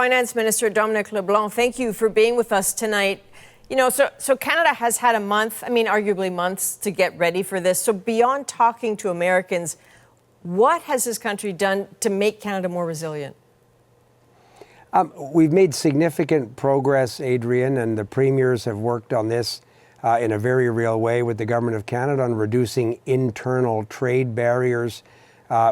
Finance Minister Dominic LeBlanc, thank you for being with us tonight. You know, so Canada has had a month, arguably months, to get ready for this. So beyond talking to Americans, what has this country done to make Canada more resilient? We've made significant progress, Adrian, and the premiers have worked on this in a very real way with the Government of Canada on reducing internal trade barriers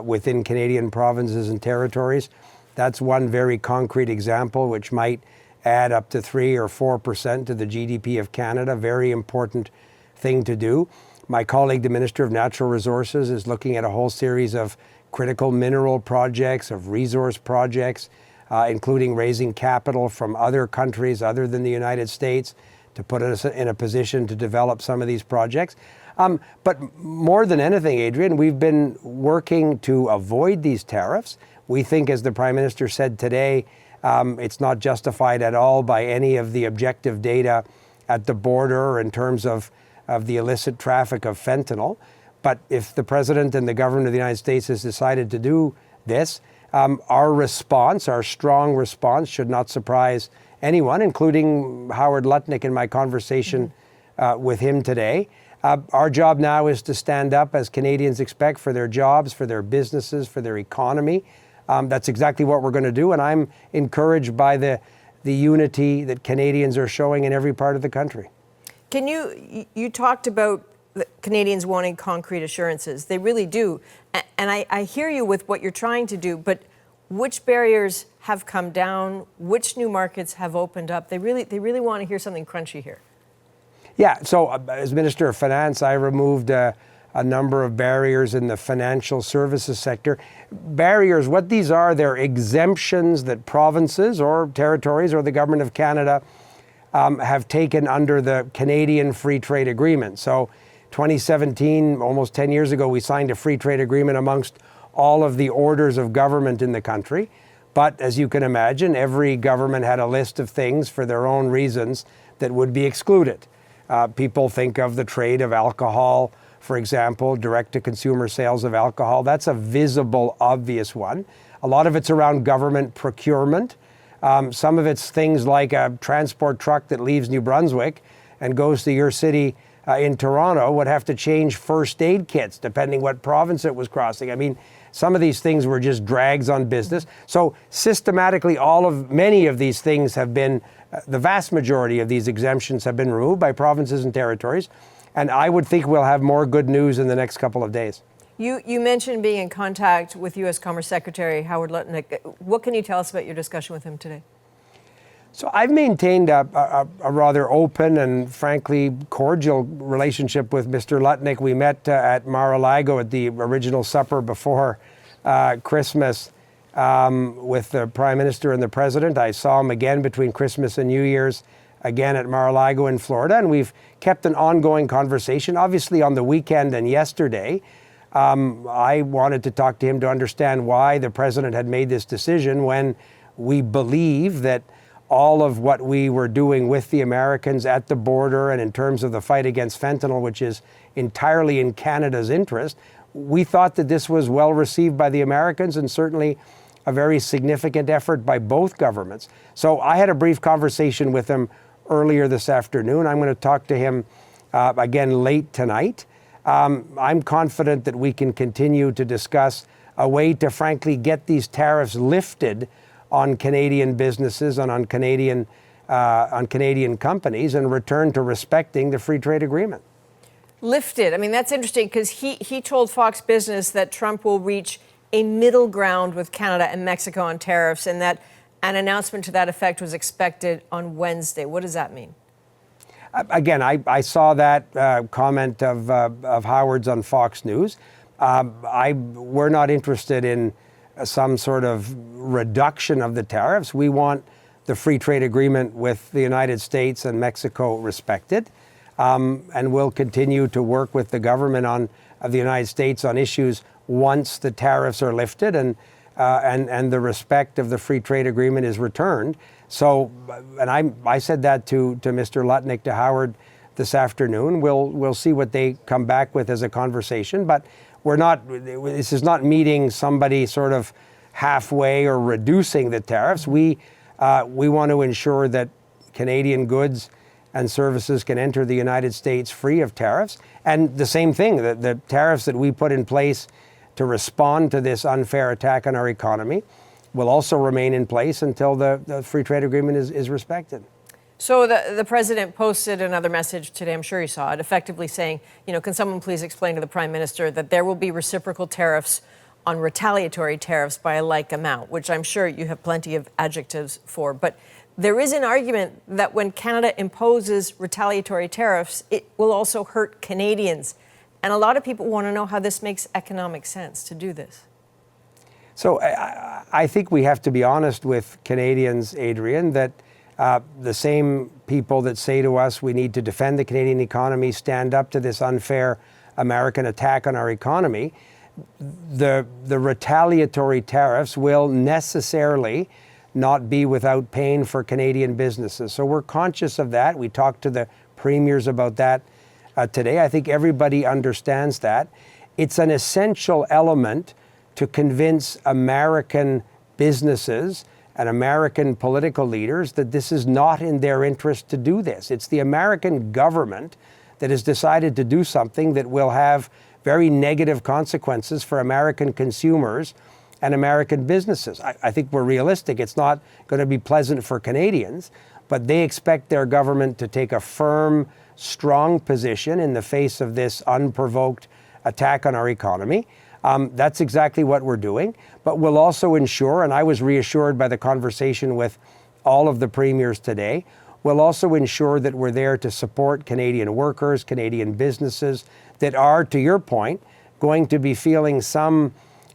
within Canadian provinces and territories. That's one very concrete example, which might add up to 3 or 4% to the GDP of Canada. Very important thing to do. My colleague, the Minister of Natural Resources, is looking at a whole series of critical mineral projects, of resource projects, including raising capital from other countries other than the United States to put us in a position to develop some of these projects. But more than anything, Adrian, we've been working to avoid these tariffs. We think, as the Prime Minister said today, it's not justified at all by any of the objective data at the border in terms of the illicit traffic of fentanyl. But if the President and the Government of the United States has decided to do this, our response, our strong response, should not surprise anyone, including Howard Lutnick in my conversation with him today. Our job now is to stand up, as Canadians expect, for their jobs, for their businesses, for their economy. That's exactly what we're going to do, and I'm encouraged by the unity that Canadians are showing in every part of the country. You talked about Canadians wanting concrete assurances. They really do. And I hear you with what you're trying to do, but which barriers have come down? Which new markets have opened up? They really want to hear something crunchy here. Yeah, so as Minister of Finance, I removed a number of barriers in the financial services sector. Barriers, what these are, they're exemptions that provinces or territories or the Government of Canada have taken under the Canadian Free Trade Agreement. So 2017, almost 10 years ago, we signed a free trade agreement amongst all of the orders of government in the country. But as you can imagine, every government had a list of things for their own reasons that would be excluded. People think of the trade of alcohol, for example, direct-to-consumer sales of alcohol. That's a visible, obvious one. A lot of it's around government procurement. Some of it's things like a transport truck that leaves New Brunswick and goes to your city in Toronto would have to change first aid kits depending what province it was crossing. Some of these things were just drags on business. So systematically, many of these things have been, the vast majority of these exemptions have been removed by provinces and territories. And I would think we'll have more good news in the next couple of days. You mentioned being in contact with U.S. Commerce Secretary Howard Lutnick. What can you tell us about your discussion with him today? So I've maintained a rather open and frankly cordial relationship with Mr. Lutnick. We met at Mar-a-Lago at the original supper before Christmas with the Prime Minister and the President. I saw him again between Christmas and New Year's, again at Mar-a-Lago in Florida, and we've kept an ongoing conversation. Obviously on the weekend and yesterday, I wanted to talk to him to understand why the President had made this decision when we believe that all of what we were doing with the Americans at the border and in terms of the fight against fentanyl, which is entirely in Canada's interest, we thought that this was well received by the Americans and certainly a very significant effort by both governments. So I had a brief conversation with him earlier this afternoon. I'm going to talk to him again late tonight. I'm confident that we can continue to discuss a way to frankly get these tariffs lifted on Canadian businesses and on Canadian companies and return to respecting the free trade agreement. Lifted. That's interesting because he told Fox Business that Trump will reach a middle ground with Canada and Mexico on tariffs and that an announcement to that effect was expected on Wednesday. What does that mean? Again, I saw that comment of Howard's on Fox News. We're not interested in some sort of reduction of the tariffs. We want the free trade agreement with the United States and Mexico respected. And we'll continue to work with the government of the United States on issues once the tariffs are lifted and the respect of the free trade agreement is returned. So, and I said that to Mr. Lutnick, to Howard this afternoon. We'll see what they come back with as a conversation, but this is not meeting somebody sort of halfway or reducing the tariffs. We We want to ensure that Canadian goods and services can enter the United States free of tariffs. And the same thing, the tariffs that we put in place to respond to this unfair attack on our economy will also remain in place until the free trade agreement is respected. So the president posted another message today, I'm sure you saw it, effectively saying, can someone please explain to the prime minister that there will be reciprocal tariffs on retaliatory tariffs by a like amount, which I'm sure you have plenty of adjectives for. But there is an argument that when Canada imposes retaliatory tariffs, it will also hurt Canadians. And a lot of people want to know how this makes economic sense to do this. So I think we have to be honest with Canadians, Adrian, that the same people that say to us we need to defend the Canadian economy, stand up to this unfair American attack on our economy, the retaliatory tariffs will necessarily not be without pain for Canadian businesses. So we're conscious of that. We talked to the premiers about that today. I think everybody understands that. It's an essential element to convince American businesses and American political leaders that this is not in their interest to do this. It's the American government that has decided to do something that will have very negative consequences for American consumers and American businesses. I think we're realistic. It's not going to be pleasant for Canadians, but they expect their government to take a firm, strong position in the face of this unprovoked attack on our economy. That's exactly what we're doing. But we'll also ensure, and I was reassured by the conversation with all of the premiers today, we'll also ensure that we're there to support Canadian workers, Canadian businesses that are, to your point, going to be feeling some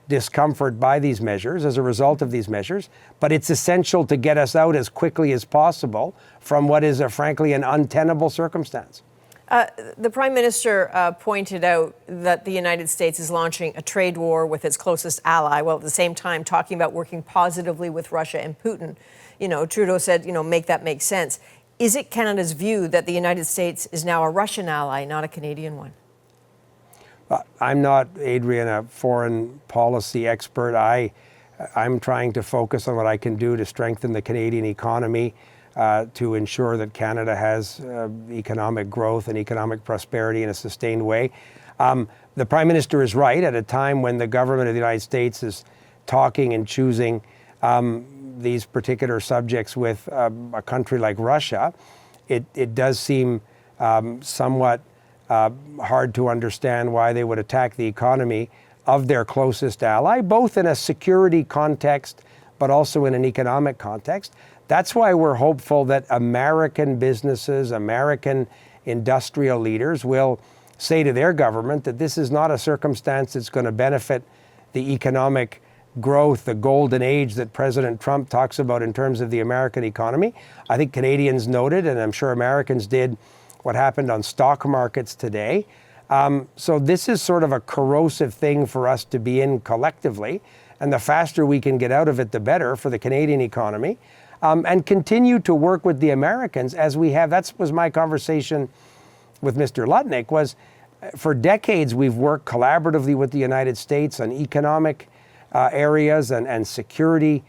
discomfort by these measures as a result of these measures. But it's essential to get us out as quickly as possible from what is, frankly, an untenable circumstance. The Prime Minister pointed out that the United States is launching a trade war with its closest ally, while at the same time talking about working positively with Russia and Putin. Trudeau said, make that make sense. Is it Canada's view that the United States is now a Russian ally, not a Canadian one? I'm not, Adrian, a foreign policy expert. I'm trying to focus on what I can do to strengthen the Canadian economy, to ensure that Canada has economic growth and economic prosperity in a sustained way. The Prime Minister is right. At a time when the government of the United States is talking and choosing these particular subjects with a country like Russia, it does seem somewhat hard to understand why they would attack the economy of their closest ally, both in a security context, but also in an economic context. That's why we're hopeful that American businesses, American industrial leaders will say to their government that this is not a circumstance that's going to benefit the economic growth, the golden age that President Trump talks about in terms of the American economy. I think Canadians noted, and I'm sure Americans did, what happened on stock markets today. So this is sort of a corrosive thing for us to be in collectively. And the faster we can get out of it, the better for the Canadian economy. And continue to work with the Americans as we have. That was my conversation with Mr. Lutnick, was for decades we've worked collaboratively with the United States on economic areas and security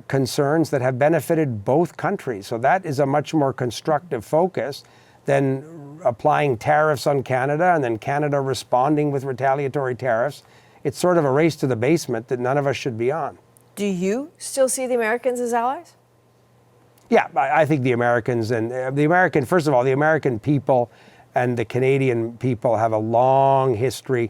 concerns that have benefited both countries. So that is a much more constructive focus than applying tariffs on Canada and then Canada responding with retaliatory tariffs. It's sort of a race to the basement that none of us should be on. Do you still see the Americans as allies? Yeah, I think the Americans and first of all, the American people and the Canadian people have a long history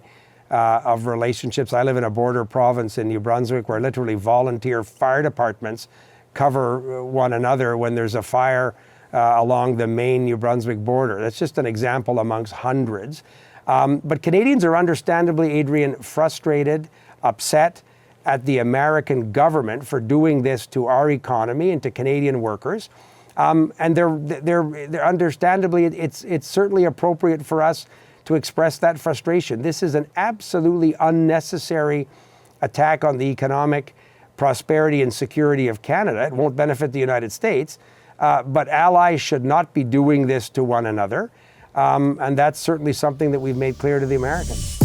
of relationships. I live in a border province in New Brunswick where literally volunteer fire departments cover one another when there's a fire along the main New Brunswick border. That's just an example amongst hundreds. But Canadians are understandably, Adrian, frustrated, upset at the American government for doing this to our economy and to Canadian workers. And they're understandably, it's certainly appropriate for us to express that frustration. This is an absolutely unnecessary attack on the economic prosperity and security of Canada. It won't benefit the United States. But allies should not be doing this to one another. And that's certainly something that we've made clear to the Americans.